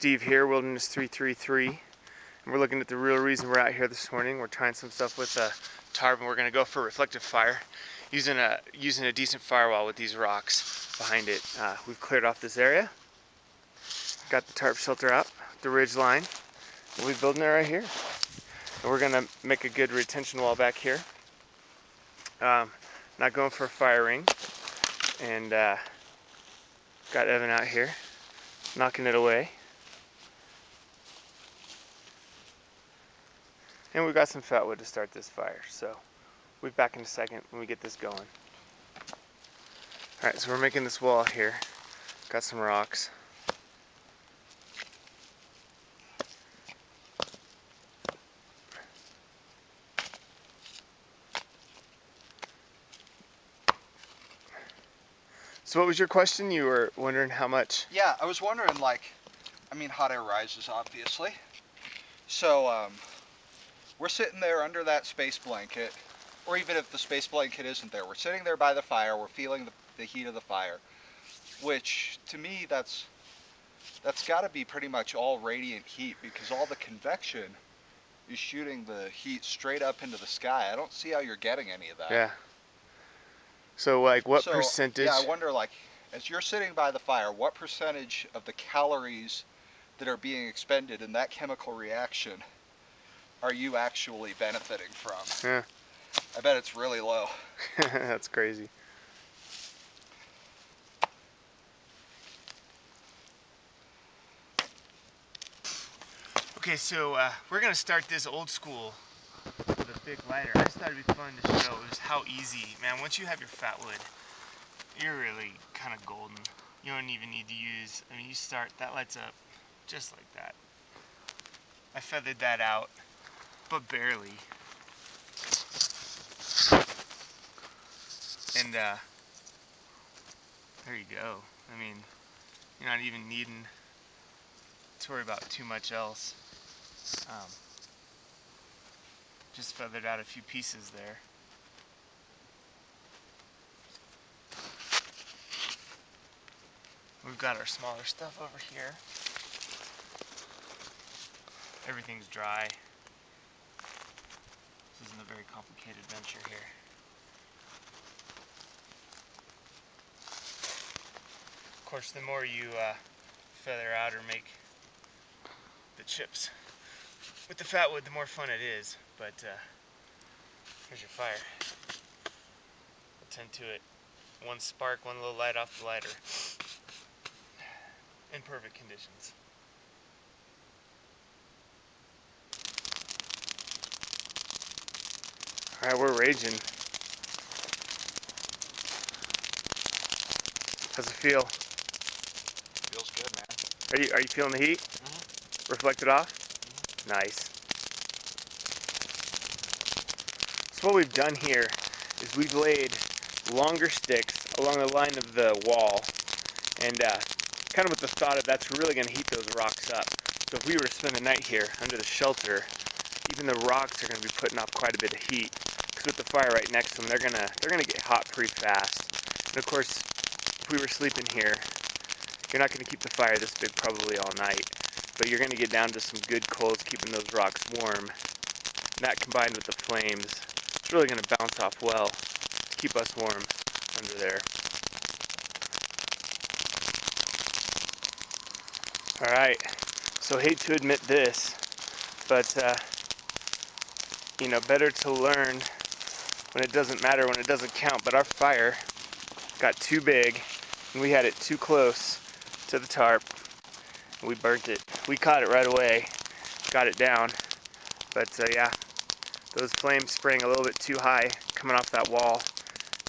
Steve here, Wilderness 333, and we're looking at the real reason we're out here this morning. We're trying some stuff with Tarp, and we're going to go for reflective fire using a decent firewall with these rocks behind it. We've cleared off this area, got the tarp shelter out, the ridge line, and we're building it right here. And we're going to make a good retention wall back here. Not going for a fire ring, and got Evan out here knocking it away. And we've got some fat wood to start this fire, so we'll be back in a second when we get this going. Alright, so we're making this wall here. Got some rocks. So what was your question? You were wondering how much? Yeah, I was wondering, like, I mean, hot air rises, obviously. So, we're sitting there under that space blanket, or even if the space blanket isn't there, we're sitting there by the fire, we're feeling the heat of the fire, which, to me, that's got to be pretty much all radiant heat, because all the convection is shooting the heat straight up into the sky. I don't see how you're getting any of that. Yeah. So, like, what percentage? Yeah, I wonder, like, as you're sitting by the fire, what percentage of the calories that are being expended in that chemical reaction are you actually benefiting from? Yeah. I bet it's really low. That's crazy. Okay, so we're gonna start this old school with a big lighter. I just thought it'd be fun to show just how easy, man, once you have your fat wood, you're really kind of golden. You don't even need to use, I mean, you start, that lights up just like that. I feathered that out, but barely. And there you go. I mean, you're not even needing to worry about too much else. Just feathered out a few pieces there. We've got our smaller stuff over here. Everything's dry. This isn't a very complicated venture here. Of course, the more you feather out or make the chips with the fat wood, the more fun it is. But here's your fire. Attend to it. One spark, one little light off the lighter. In perfect conditions. Alright, we're raging. How's it feel? Feels good, man. Are you feeling the heat? Mm-hmm. Reflected off? Mm-hmm. Nice. So what we've done here is we've laid longer sticks along the line of the wall, and kind of with the thought of that's really going to heat those rocks up. So if we were to spend the night here under the shelter, even the rocks are going to be putting off quite a bit of heat, because with the fire right next to them, they're gonna get hot pretty fast. And of course, if we were sleeping here, you're not going to keep the fire this big probably all night, but you're going to get down to some good coals keeping those rocks warm. And that combined with the flames, it's really going to bounce off well to keep us warm under there. Alright, so hate to admit this, but you know, better to learn when it doesn't matter, when it doesn't count. But our fire got too big and we had it too close to the tarp and we burnt it. We caught it right away, got it down, but yeah, those flames sprang a little bit too high coming off that wall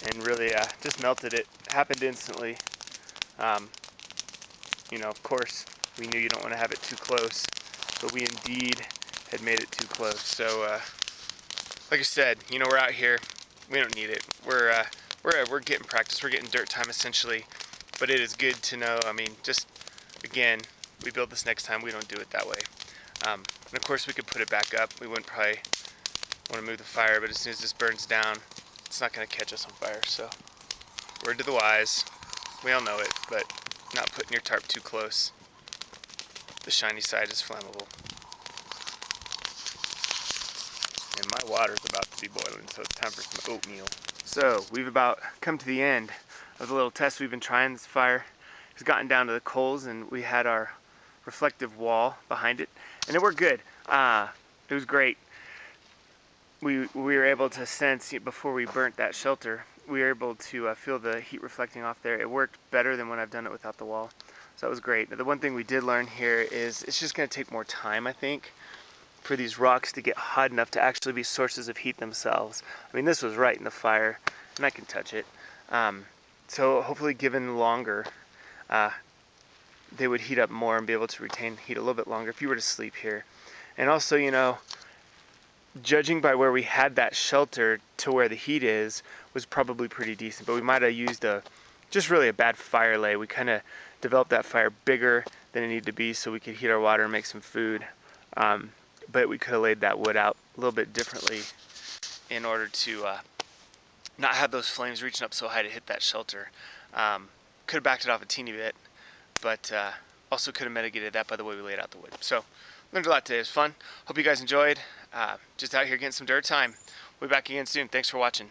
and really just melted it. Happened instantly. You know, of course, we knew you don't want to have it too close, but we indeed had made it too close. So, like I said, you know, we're out here. We don't need it. We're getting practice. We're getting dirt time essentially, but it is good to know. I mean, just again, we build this next time. We don't do it that way. And of course, we could put it back up. We wouldn't probably want to move the fire, but as soon as this burns down, it's not going to catch us on fire. So, word to the wise. We all know it, but not putting your tarp too close. The shiny side is flammable. And my water's about to be boiling, so it's time for some oatmeal. So we've about come to the end of the little test we've been trying. This fire has gotten down to the coals, and we had our reflective wall behind it, and it worked good. It was great. We were able to sense, before we burnt that shelter, we were able to feel the heat reflecting off there. It worked better than when I've done it without the wall. So that was great. The one thing we did learn here is it's just going to take more time, I think, for these rocks to get hot enough to actually be sources of heat themselves. I mean, this was right in the fire, and I can touch it. So hopefully, given longer, they would heat up more and be able to retain heat a little bit longer if you were to sleep here. And also, judging by where we had that shelter to where the heat is, was probably pretty decent. But we might have used just really a bad fire lay. We kind of developed that fire bigger than it needed to be so we could heat our water and make some food. But we could have laid that wood out a little bit differently in order to not have those flames reaching up so high to hit that shelter. Could have backed it off a teeny bit, but also could have mitigated that by the way we laid out the wood. So learned a lot today. It was fun. Hope you guys enjoyed. Just out here getting some dirt time. We'll be back again soon. Thanks for watching.